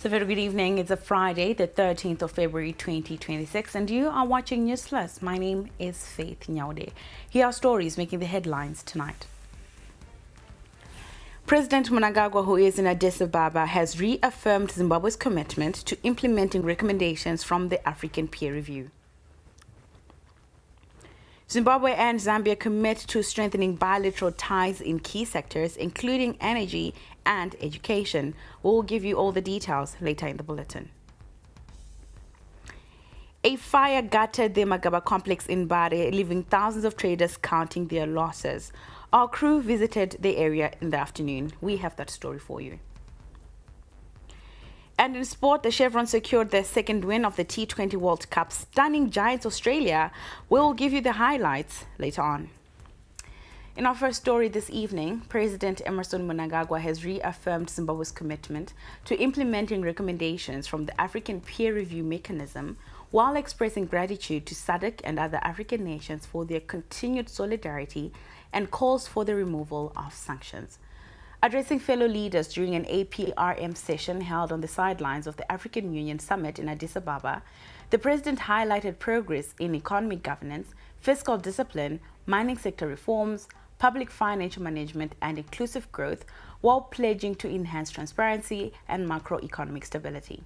So very good evening. It's a Friday, the 13th of February 2026, and you are watching Newsplus. My name is Faith Nyaude. Here are stories making the headlines tonight. President Magaba, who is in Addis Ababa, has reaffirmed Zimbabwe's commitment to implementing recommendations from the African peer review. Zimbabwe and Zambia commit to strengthening bilateral ties in key sectors, including energy and education. We'll give you all the details later in the bulletin. A fire gutted the Magaba complex in Bari, leaving thousands of traders counting their losses. Our crew visited the area in the afternoon. We have that story for you. And in sport, the Chevron secured their second win of the T20 World Cup, stunning giants Australia. We'll give you the highlights later on. In our first story this evening, President Emmerson Mnangagwa has reaffirmed Zimbabwe's commitment to implementing recommendations from the African peer review mechanism, while expressing gratitude to SADC and other African nations for their continued solidarity and calls for the removal of sanctions. Addressing fellow leaders during an APRM session held on the sidelines of the African Union Summit in Addis Ababa, the president highlighted progress in economic governance, fiscal discipline, mining sector reforms, public financial management, and inclusive growth, while pledging to enhance transparency and macroeconomic stability.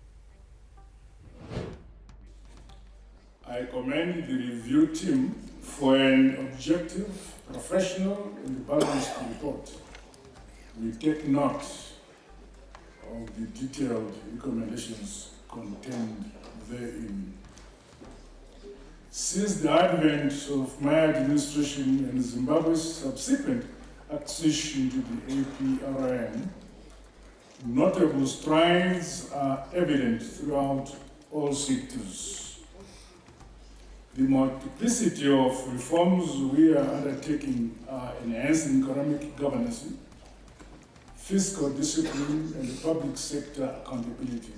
I commend the review team for an objective, professional, and balanced report. We take note of the detailed recommendations contained therein. Since the advent of my administration and Zimbabwe's subsequent accession to the APRM, notable strides are evident throughout all sectors. The multiplicity of reforms we are undertaking are enhancing economic governance, fiscal discipline, and public sector accountability.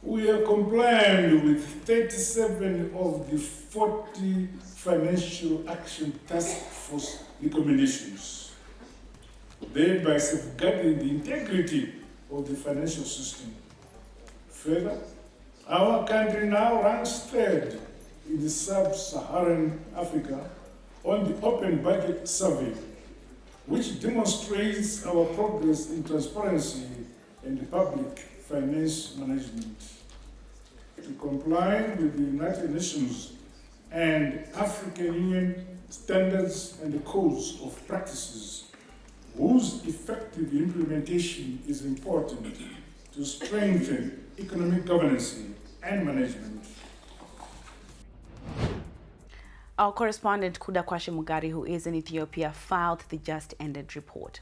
We are compliant with 37 of the 40 Financial Action Task Force recommendations, thereby safeguarding the integrity of the financial system. Further, our country now ranks third in the sub-Saharan Africa on the Open Budget Survey, which demonstrates our progress in transparency and public finance management. To comply with the United Nations and African Union standards and codes of practices, whose effective implementation is important to strengthen economic governance and management. Our correspondent Kudakwashe Mugari, who is in Ethiopia, filed the just-ended report.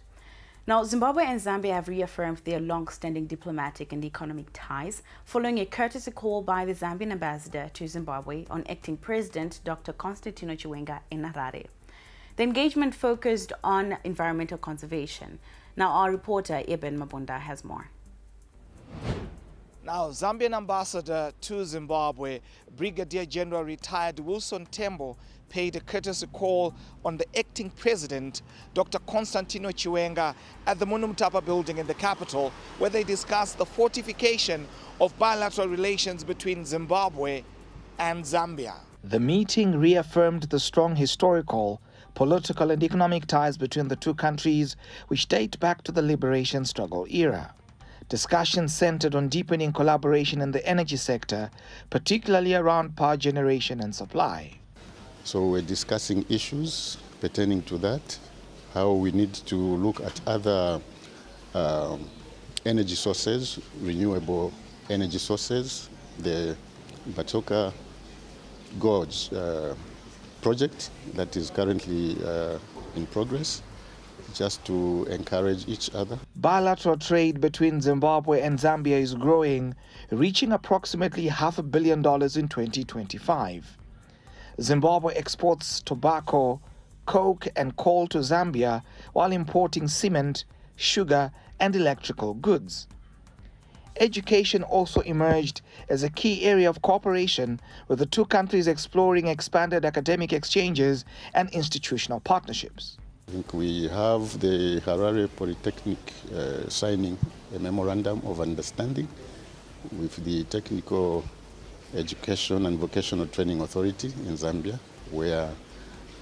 Now, Zimbabwe and Zambia have reaffirmed their long-standing diplomatic and economic ties following a courtesy call by the Zambian ambassador to Zimbabwe on acting President Dr. Constantino Chiwenga in Harare. The engagement focused on environmental conservation. Now, our reporter Eben Mabunda has more. Now, Zambian ambassador to Zimbabwe, Brigadier General retired Wilson Tembo, paid a courtesy call on the acting president, Dr. Constantino Chiwenga, at the Munumtapa building in the capital, where they discussed the fortification of bilateral relations between Zimbabwe and Zambia. The meeting reaffirmed the strong historical, political and economic ties between the two countries, which date back to the liberation struggle era. Discussions centered on deepening collaboration in the energy sector, particularly around power generation and supply. So we're discussing issues pertaining to that, how we need to look at other energy sources, renewable energy sources, the Batoka Gorge project that is currently in progress, just to encourage each other. Bilateral trade between Zimbabwe and Zambia is growing, reaching approximately $500 million in 2025. Zimbabwe exports tobacco, coke and coal to Zambia while importing cement, sugar and electrical goods. Education also emerged as a key area of cooperation, with the two countries exploring expanded academic exchanges and institutional partnerships. I think we have the Harare Polytechnic signing a memorandum of understanding with the Technical Education and Vocational Training Authority in Zambia, where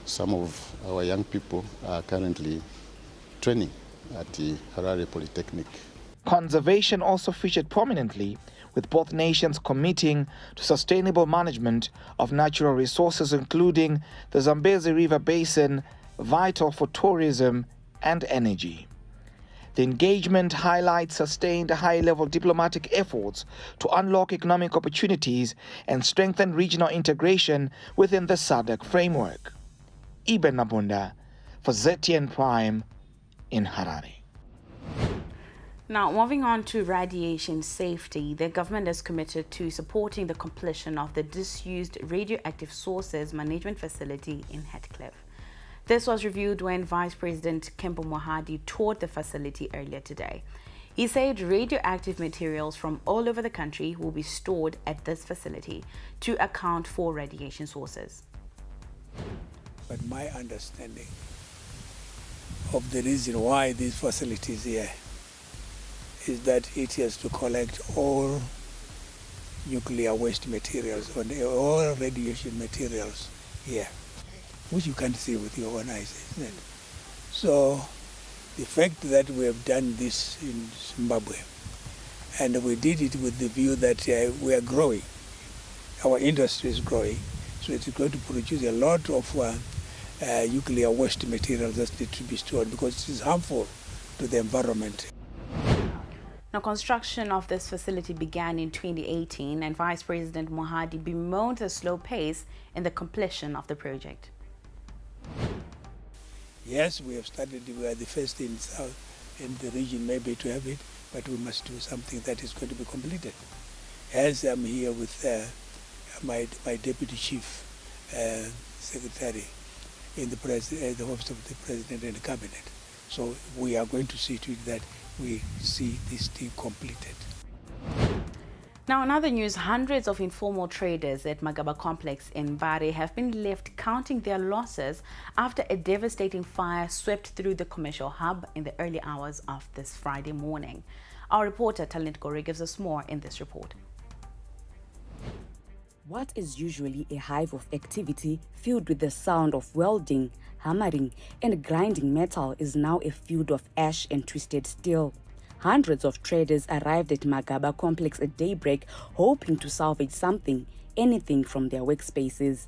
some of our young people are currently training at the Harare Polytechnic. Conservation also featured prominently, with both nations committing to sustainable management of natural resources, including the Zambezi River Basin, vital for tourism and energy. The engagement highlights sustained high-level diplomatic efforts to unlock economic opportunities and strengthen regional integration within the SADC framework. Iben Nabunda for ZTN Prime in Harare. Now, moving on to radiation safety, the government is committed to supporting the completion of the disused radioactive sources management facility in Heathcliff. This was reviewed when Vice President Kempo Mohadi toured the facility earlier today. He said radioactive materials from all over the country will be stored at this facility to account for radiation sources. But my understanding of the reason why this facility is here is that it has to collect all nuclear waste materials or all radiation materials here, which you can't see with your own eyes, isn't it? So the fact that we have done this in Zimbabwe, and we did it with the view that we are growing, our industry is growing, so it's going to produce a lot of nuclear waste materials that need to be stored because it is harmful to the environment. Now, construction of this facility began in 2018, and Vice President Mohadi bemoaned the slow pace in the completion of the project. Yes, we have started. We are the first in the region maybe to have it, but we must do something that is going to be completed. As I'm here with my deputy chief secretary in the office of the president and the cabinet, so we are going to see to it that we see this thing completed. Now, in other news, hundreds of informal traders at Magaba complex in Mbare have been left counting their losses after a devastating fire swept through the commercial hub in the early hours of this Friday morning. Our reporter Talent Gore gives us more in this report. What is usually a hive of activity filled with the sound of welding, hammering and grinding metal is now a field of ash and twisted steel. Hundreds of traders arrived at Magaba complex at daybreak, hoping to salvage something, anything from their workspaces.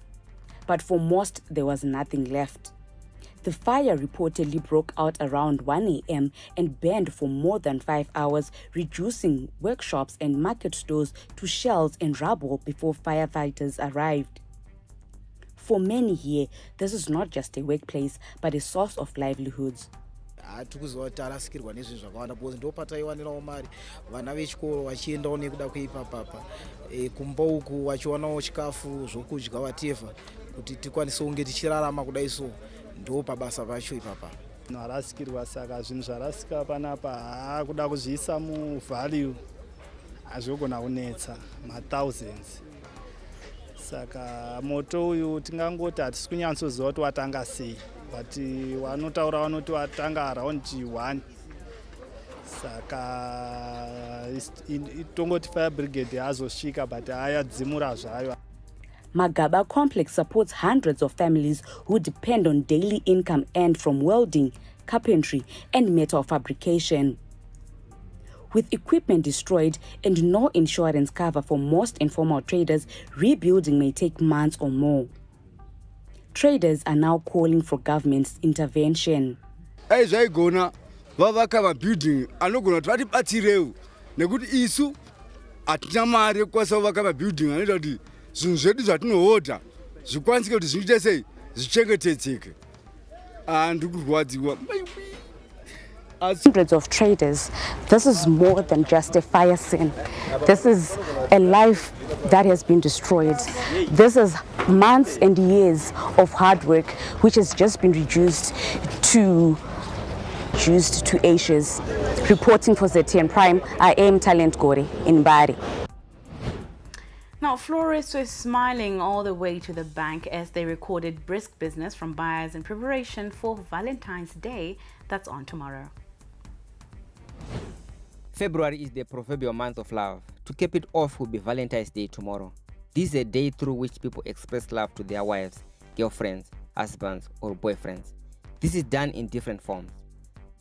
But for most, there was nothing left. The fire reportedly broke out around 1 a.m. and burned for more than 5 hours, reducing workshops and market stores to shells and rubble before firefighters arrived. For many here, this is not just a workplace, but a source of livelihoods. Tarasikirwa nezvinhu zvakawanda because ndopataiwanirawo mari vana vechikoro vachiendawo nekuda kweipapapa kumba uku vachiwanawo chikafu zvokudya whatever kuti tikwanise kunge tichirarama kudai so ndopabasa pacho ipapa. Arasikirwa saka zvinhu zvarasika panapa kuda kuzviisa muvalue hazvigona kunetsa ma-thousands. Saka moto uyu tingangoti hatisi kunyatsoziva kuti watanga sei, but wanotaura vanoti watanga around 1. Saka tongoti fire brigade yazosvika but ayadzimura zvayo. Magaba complex supports hundreds of families who depend on daily income earned from welding, carpentry and metal fabrication. With equipment destroyed and no insurance cover for most informal traders, rebuilding may take months or more. Traders are now calling for government's intervention. Aizvaigona vavaka mabuilding anogona kuti vatibatsirewo nekuti isu hatina mari yekukwanisa kuvaka mabuilding anoita kuti zvinhu zvedu zvatinohodha zvikwanisike kuti zviite sei zvichengetedzeke. Ndikurwadziwa. Hundreds of traders, this is more than just a fire scene. This is a life that has been destroyed. This is months and years of hard work which has just been reduced to ashes. Reporting for ZTN Prime, I am Talent Gore in Mbare. Now, florists were smiling all the way to the bank as they recorded brisk business from buyers in preparation for Valentine's Day that's on tomorrow. February is the proverbial month of love. To cap it off will be Valentine's Day tomorrow. This is a day through which people express love to their wives, girlfriends, husbands, or boyfriends. This is done in different forms.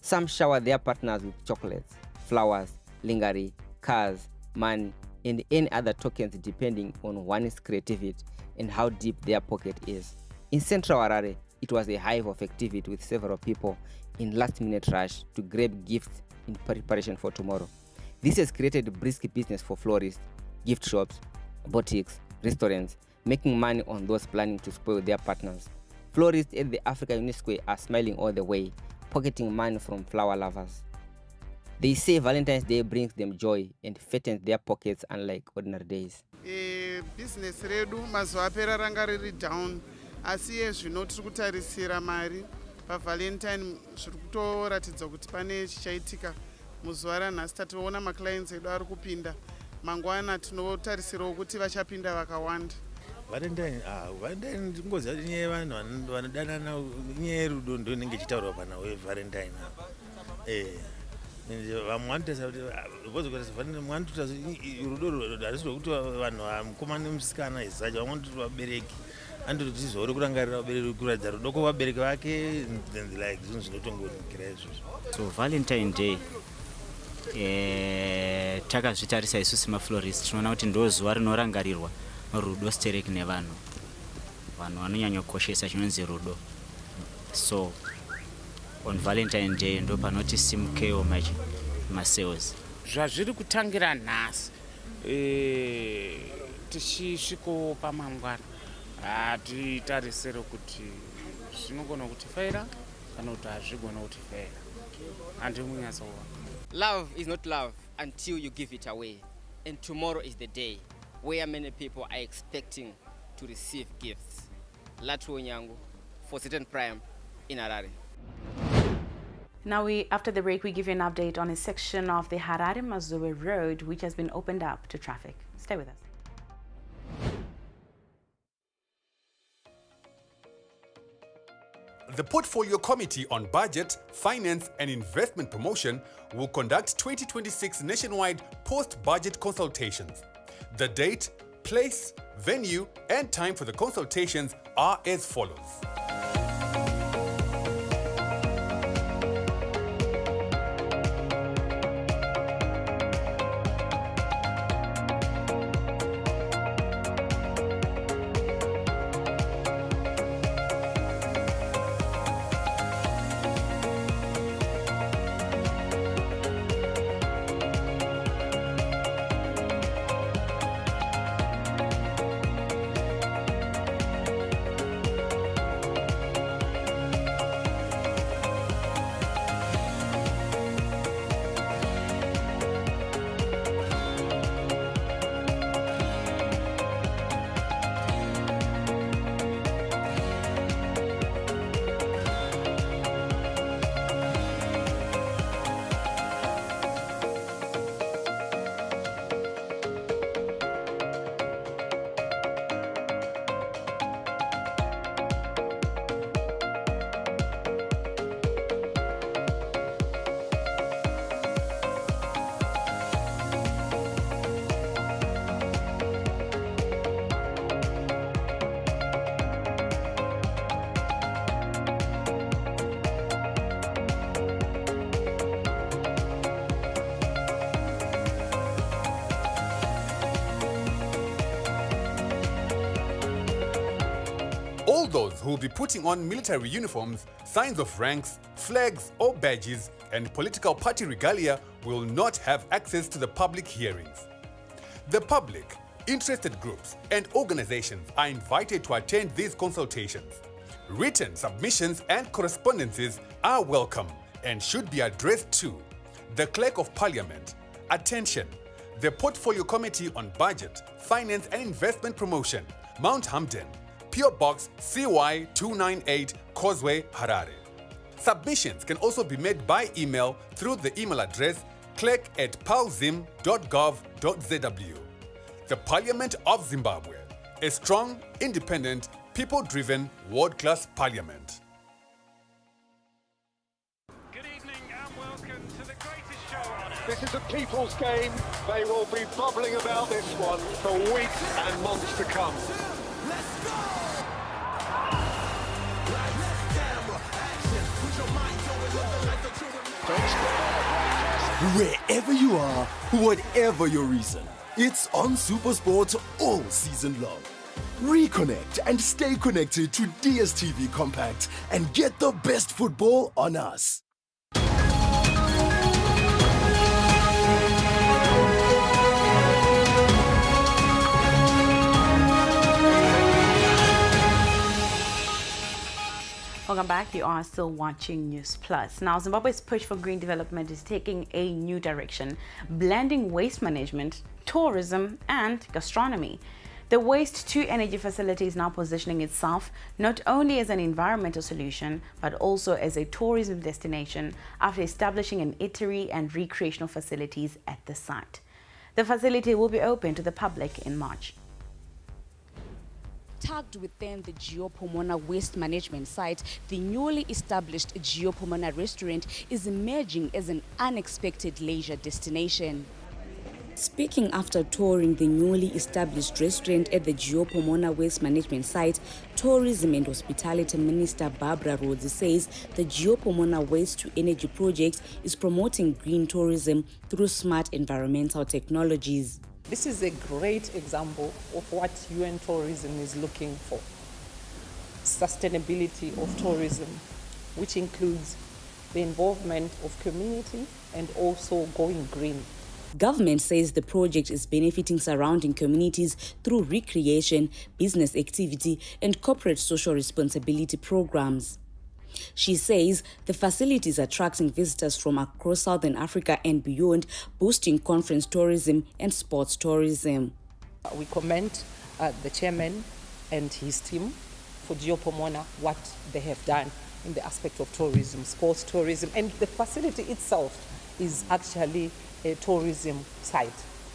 Some shower their partners with chocolates, flowers, lingerie, cars, money, and any other tokens depending on one's creativity and how deep their pocket is. In Central Harare, it was a hive of activity with several people in last-minute rush to grab gifts in preparation for tomorrow. This has created a brisk business for florists, gift shops, boutiques, restaurants, making money on those planning to spoil their partners. Florists at the Africa UNESCO are smiling all the way, pocketing money from flower lovers. They say Valentine's Day brings them joy and fattens their pockets unlike ordinary days. Business redu mazuva apera ranga riri down, asi zvino tiri kutarisira mari paValentine zviri kutoratidza kuti pane chichaitika muzuva ranhasi. Tatoona maclients edu ari kupinda mangwana, tinotarisirawo kuti vachapinda vakawanda. Valentine ndingoziva kuti nyaya yevanhu vanodanana, nyaya yerudo ndo inenge ichitaurwa pana weValentine. Vamwe vanotesa kuti mwanotota rudo harisi rwekuti vanhu mukomana nemusikana izacho, vamwe vanototi vabereki andoti kuti zvauri kurangarira vabereki kuratidza rudo kuvabereki vake like zvinhu zvinotongonikira izvozvo. So Valentine Day takazvitarisa isu semaflorist tinoona kuti ndo zuva rinorangarirwa rudo stereki nevanhu vanonyanya kukoshesa chinonzi rudo. So on Valentine Day ndo panoti simukewo masales. Zvazviri kutangira nhasi tichisviko pamangwana hatitarisire kuti zvinogona kutifeira kana kuti hazvigona kutifeira. Handimunyatsoona. Love is not love until you give it away. And tomorrow is the day where many people are expecting to receive gifts. Latu Onyango for Certain Prime in Harare. Now, after the break, we give you an update on a section of the Harare-Mazowe Road which has been opened up to traffic. Stay with us. The Portfolio Committee on Budget, Finance and Investment Promotion will conduct 2026 nationwide post-budget consultations. The date, place, venue and time for the consultations are as follows. All those who will be putting on military uniforms, signs of ranks, flags or badges, and political party regalia will not have access to the public hearings. The public, interested groups, and organizations are invited to attend these consultations. Written submissions and correspondences are welcome and should be addressed to the Clerk of Parliament. Attention! The Portfolio Committee on Budget, Finance and Investment Promotion, Mount Hamden, PO Box CY 298, Causeway, Harare. Submissions can also be made by email through the email address clerk@palzim.gov.zw. the Parliament of Zimbabwe, a strong, independent, people-driven, world-class parliament. Good evening and welcome to the greatest show on earth. This is a people's game. They will be bubbling about this one for weeks and months to come. Let's go! Wherever you are, whatever your reason, it's on SuperSport all season long. Reconnect and stay connected to DSTV Compact and get the best football on us. Welcome back. You are still watching Newsplus. Now, Zimbabwe's push for green development is taking a new direction, blending waste management, tourism, and gastronomy. The waste-to-energy facility is now positioning itself not only as an environmental solution, but also as a tourism destination after establishing an eatery and recreational facilities at the site. The facility will be open to the public in March. Tucked within the Geopomona waste management site, the newly established Geopomona restaurant is emerging as an unexpected leisure destination. Speaking after touring the newly established restaurant at the Geopomona waste management site, Tourism and Hospitality Minister Barbara Rhodes says the Geopomona waste-to-energy project is promoting green tourism through smart environmental technologies. This is a great example of what UN tourism is looking for. Sustainability of tourism, which includes the involvement of community and also going green. Government says the project is benefiting surrounding communities through recreation, business activity, and corporate social responsibility programs. She says the facility is attracting visitors from across Southern Africa and beyond, boosting conference tourism and sports tourism. We commend the chairman and his team for Geopomona, what they have done in the aspect of tourism, sports tourism, and the facility itself is actually a tourism site.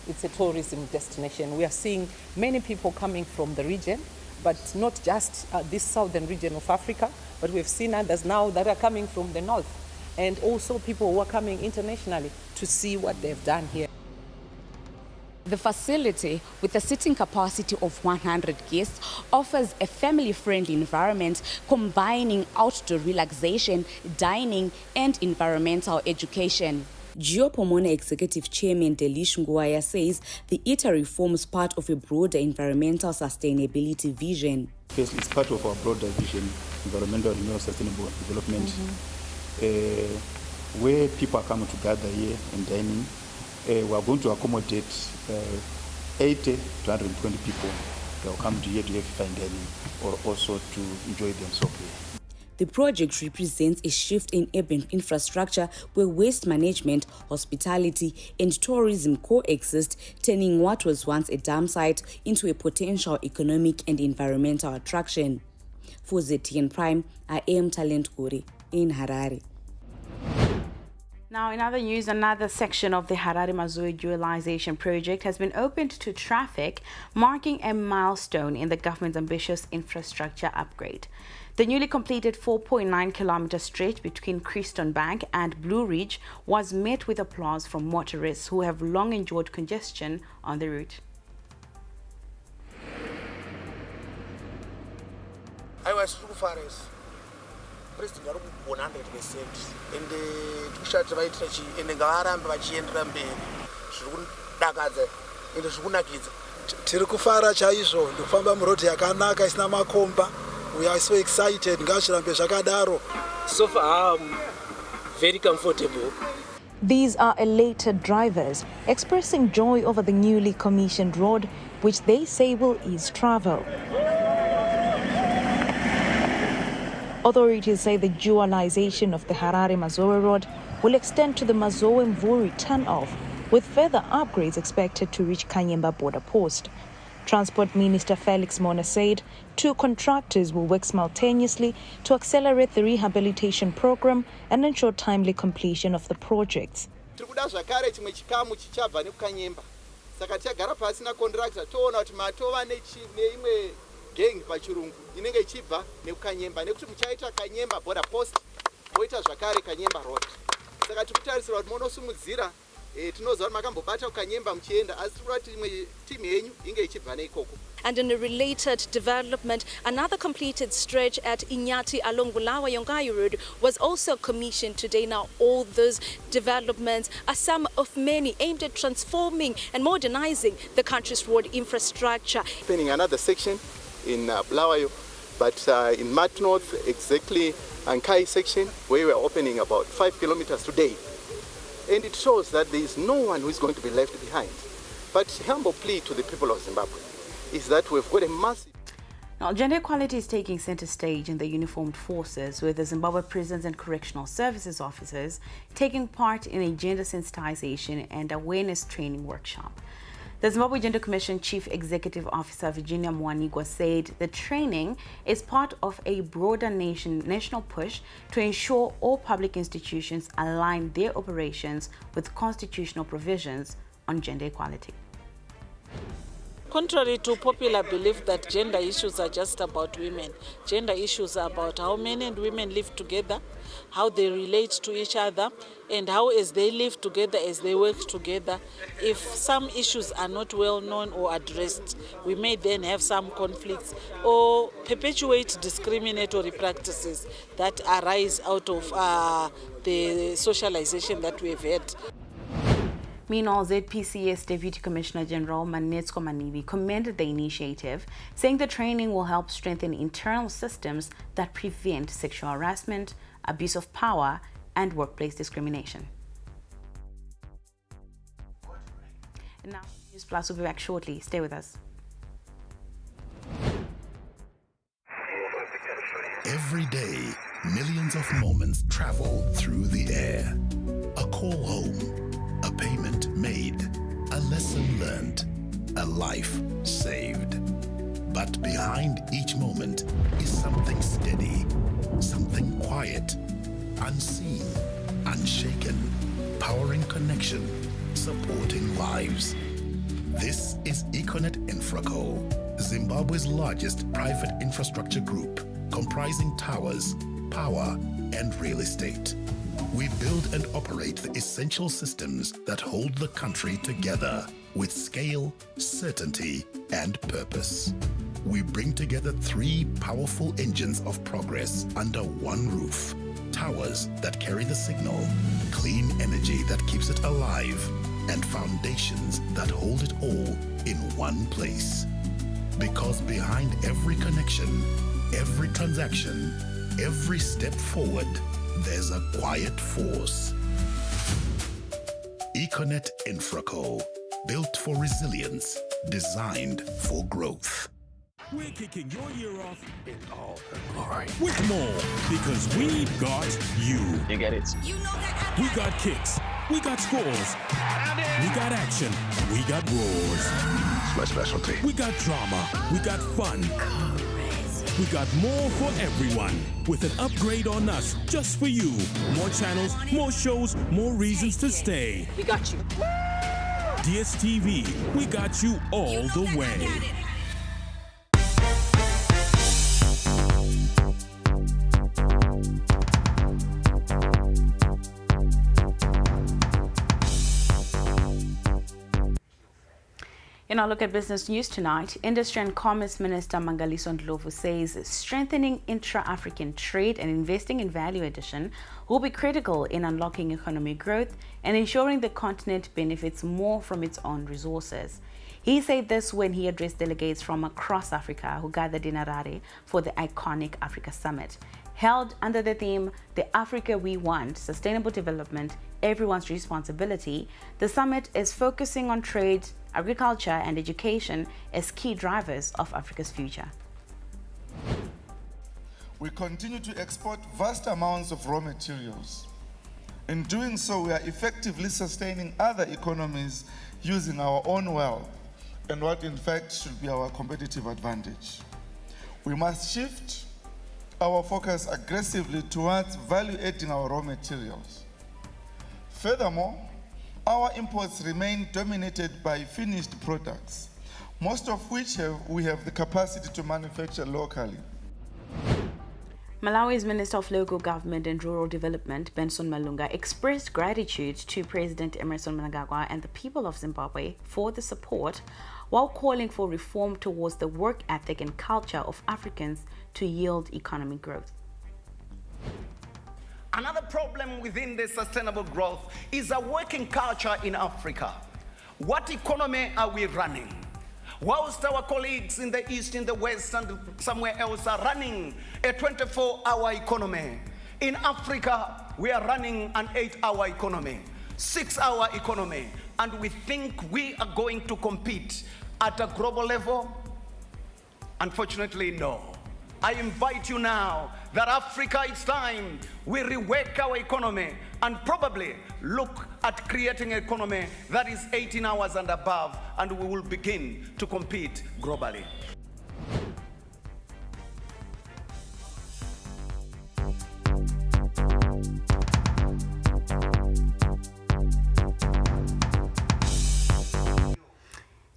It's a tourism destination. We are seeing many people coming from the region, but not just this southern region of Africa, but we've seen others now that are coming from the north, and also people who are coming internationally to see what they've done here. The facility, with a sitting capacity of 100 guests, offers a family-friendly environment combining outdoor relaxation, dining, and environmental education. Geopomona Executive Chairman Delish Nguaya says the eatery forms part of a broader environmental sustainability vision. First, it's part of our broader vision, environmental renewable sustainable development, where people are coming to gather here and dining. We are going to accommodate 80 to 120 people that will come to here to have fine dining or also to enjoy themselves here. The project represents a shift in urban infrastructure where waste management, hospitality, and tourism coexist, turning what was once a dam site into a potential economic and environmental attraction. For ZTN Prime, I am Talent Kuri in Harare. Now, in other news, another section of the Harare-Mazoe dualization project has been opened to traffic, marking a milestone in the government's ambitious infrastructure upgrade. The newly completed 4.9-kilometer stretch between Creeston Bank and Blue Ridge was met with applause from motorists who have long endured congestion on the route. I was too far as President 100%, and the shot right in the Garam Bachiendra Shun Dagaza in the Shunakids. Tirikufara Chaiso, the Famba Muroti Akanaka is Namakomba. We are so excited. So far, I'm very comfortable. These are elated drivers expressing joy over the newly commissioned road, which they say will ease travel. Authorities say the dualization of the Harare-Mazoe road will extend to the Mazoe-Mvuri turnoff, with further upgrades expected to reach Kanyemba border post. Transport Minister Felix Mona said 2 contractors will work simultaneously to accelerate the rehabilitation program and ensure timely completion of the projects. saka tagara pasi na contractor toona kuti matova neimwe gang pachirungu inenge ichibva nekukanyemba nekuti muchaita kanyemba border post moita zvakare kanyemba road saka tikutarisira kuti monosumudzira tinoziva kuti makambobata kukanyemba muchienda asi tiri kuti imwe timu yenyu inge ichibva neikoko. And in a related development, another completed stretch at Inyati along Bulawayo-Yongayo Road was also commissioned today. Now, all those developments are some of many aimed at transforming and modernizing the country's road infrastructure. Opening another section in Bulawayo, but in Mat North, exactly Ankai section, where we are opening about 5 kilometers today. And it shows that there is no one who is going to be left behind. But humble plea to the people of Zimbabwe is that we've got a massive... Now, gender equality is taking center stage in the uniformed forces, with the Zimbabwe Prisons and Correctional Services officers taking part in a gender sensitization and awareness training workshop. The Zimbabwe Gender Commission Chief Executive Officer Virginia Mwanigwa said the training is part of a broader national push to ensure all public institutions align their operations with constitutional provisions on gender equality. Contrary to popular belief that gender issues are just about women, gender issues are about how men and women live together, how they relate to each other, and how as they live together, as they work together, if some issues are not well known or addressed, we may then have some conflicts or perpetuate discriminatory practices that arise out of the socialization that we've had. Meanwhile, ZPCS Deputy Commissioner General Manetsko Manivi commended the initiative, saying the training will help strengthen internal systems that prevent sexual harassment, abuse of power, and workplace discrimination. And now, Newsplus will be back shortly. Stay with us. Every day, millions of moments travel through the air. A call home, a payment made, a lesson learned, a life saved. But behind each moment is something steady, something quiet, unseen, unshaken, powering connection, supporting lives. This is Econet Infraco, Zimbabwe's largest private infrastructure group, comprising towers, power, and real estate. We build and operate the essential systems that hold the country together with scale, certainty, and purpose. We bring together 3 powerful engines of progress under one roof. Towers that carry the signal, clean energy that keeps it alive, and foundations that hold it all in one place. Because behind every connection, every transaction, every step forward, there's a quiet force. Econet Infraco, built for resilience, designed for growth. We're kicking your year off in all her glory. With more, because we got you. You get it? You know that. We got kicks. We got scores. We got action. We got roars. It's my specialty. We got drama. We got fun. We got more for everyone, with an upgrade on us just for you. More channels, more shows, more reasons to stay. We got you. DSTV, we got you all the way. In our look at business news tonight, Industry and Commerce Minister Mangaliso Ndlovu says strengthening intra-African trade and investing in value addition will be critical in unlocking economic growth and ensuring the continent benefits more from its own resources. He said this when he addressed delegates from across Africa who gathered in Harare for the iconic Africa Summit. Held under the theme, The Africa We Want, Sustainable Development, Everyone's Responsibility, the summit is focusing on trade, agriculture and education as key drivers of Africa's future. We continue to export vast amounts of raw materials. In doing so, we are effectively sustaining other economies using our own wealth and what in fact should be our competitive advantage. We must shift our focus aggressively towards value-adding our raw materials. Furthermore, our imports remain dominated by finished products, most of which we have the capacity to manufacture locally. Malawi's Minister of Local Government and Rural Development, Benson Malunga, expressed gratitude to President Emmerson Mnangagwa and the people of Zimbabwe for the support, while calling for reform towards the work ethic and culture of Africans to yield economic growth. Another problem within the sustainable growth is a working culture in Africa. What economy are we running? Whilst our colleagues in the East, in the West, and somewhere else are running a 24-hour economy, in Africa, we are running an 8-hour economy, 6-hour economy, and we think we are going to compete at a global level? Unfortunately, no. I invite you now that Africa, it's time we rework our economy and probably look at creating an economy that is 18 hours and above, and we will begin to compete globally.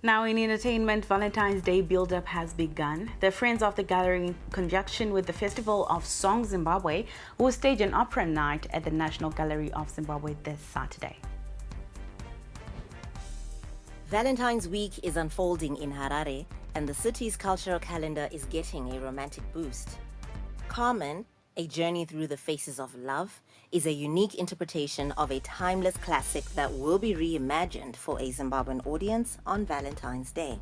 Now in entertainment, Valentine's Day build-up has begun. The Friends of the Gallery, in conjunction with the Festival of Song Zimbabwe, will stage an opera night at the National Gallery of Zimbabwe this Saturday. Valentine's Week is unfolding in Harare, and the city's cultural calendar is getting a romantic boost. Carmen, A Journey Through the Faces of Love, is a unique interpretation of a timeless classic that will be reimagined for a Zimbabwean audience on Valentine's Day.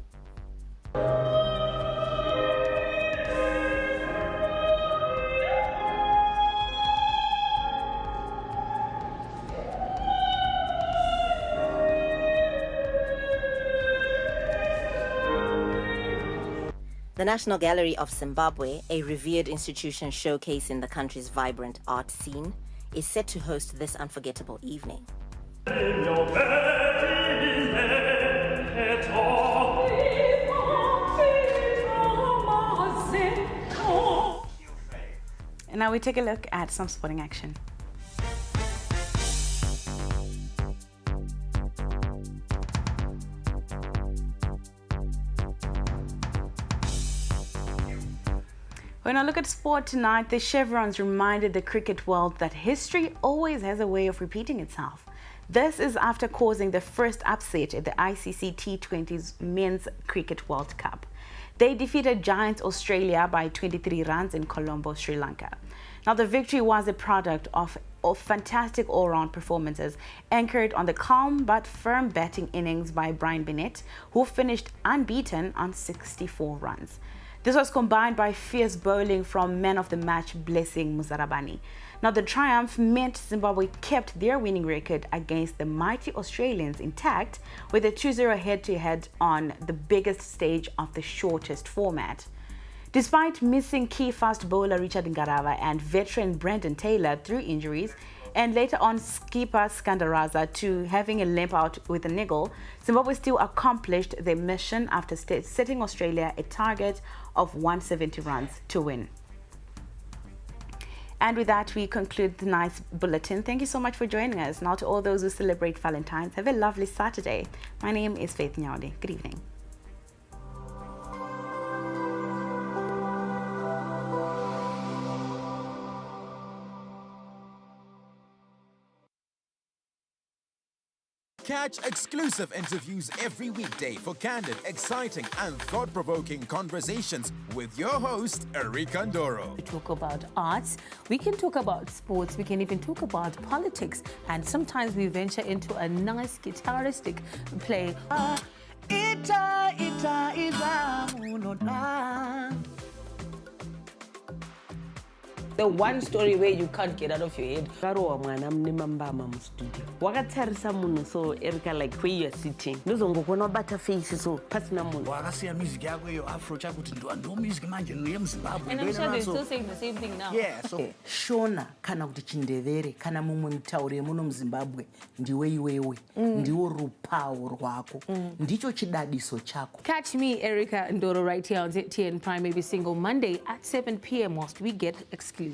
The National Gallery of Zimbabwe, a revered institution showcasing the country's vibrant art scene, is set to host this unforgettable evening. And now we take a look at some sporting action. When I look at sport tonight, the chevrons reminded the cricket world that history always has a way of repeating itself. This is after causing the first upset at the ICC T20's Men's Cricket World Cup. They defeated giants Australia by 23 runs in Colombo, Sri Lanka. Now, the victory was a product of fantastic all-round performances anchored on the calm but firm batting innings by Brian Bennett, who finished unbeaten on 64 runs. This was combined by fierce bowling from man of the match Blessing Muzarabani. Now, the triumph meant Zimbabwe kept their winning record against the mighty Australians intact with a 2-0 head-to-head on the biggest stage of the shortest format. Despite missing key fast bowler Richard Ngarava and veteran Brendan Taylor through injuries, and later on skipper Skandaraza to having a limp out with a niggle, Zimbabwe still accomplished their mission after setting Australia a target of 170 runs to win. And with that, we conclude tonight's bulletin. Thank you so much for joining us. Now, to all those who celebrate Valentine's, have a lovely Saturday. My name is Faith Nyaude. Good evening. Catch exclusive interviews every weekday for candid, exciting, and thought-provoking conversations with your host, Erika Ndoro. We talk about arts, we can talk about sports, we can even talk about politics, and sometimes we venture into a nice guitaristic play. The one story where you can't get out of your head. Wakatarisa munhu so Erika, like where you are sitting. Nozongokona bata face so pasina munhu. Wakasiya music yako yo afro chakuti ndo music manje no Zimbabwe. And I'm sure they're still saying the same thing now. Yeah, so Shona kana kuti chindevere kana mumwe mutaure muno muZimbabwe ndiwe iwewe ndiwo rupawo rwako ndicho chidadiso chako. Catch me, Erika Ndoro, right here on ZTN Prime every single Monday at 7 p.m. whilst we get exclusive.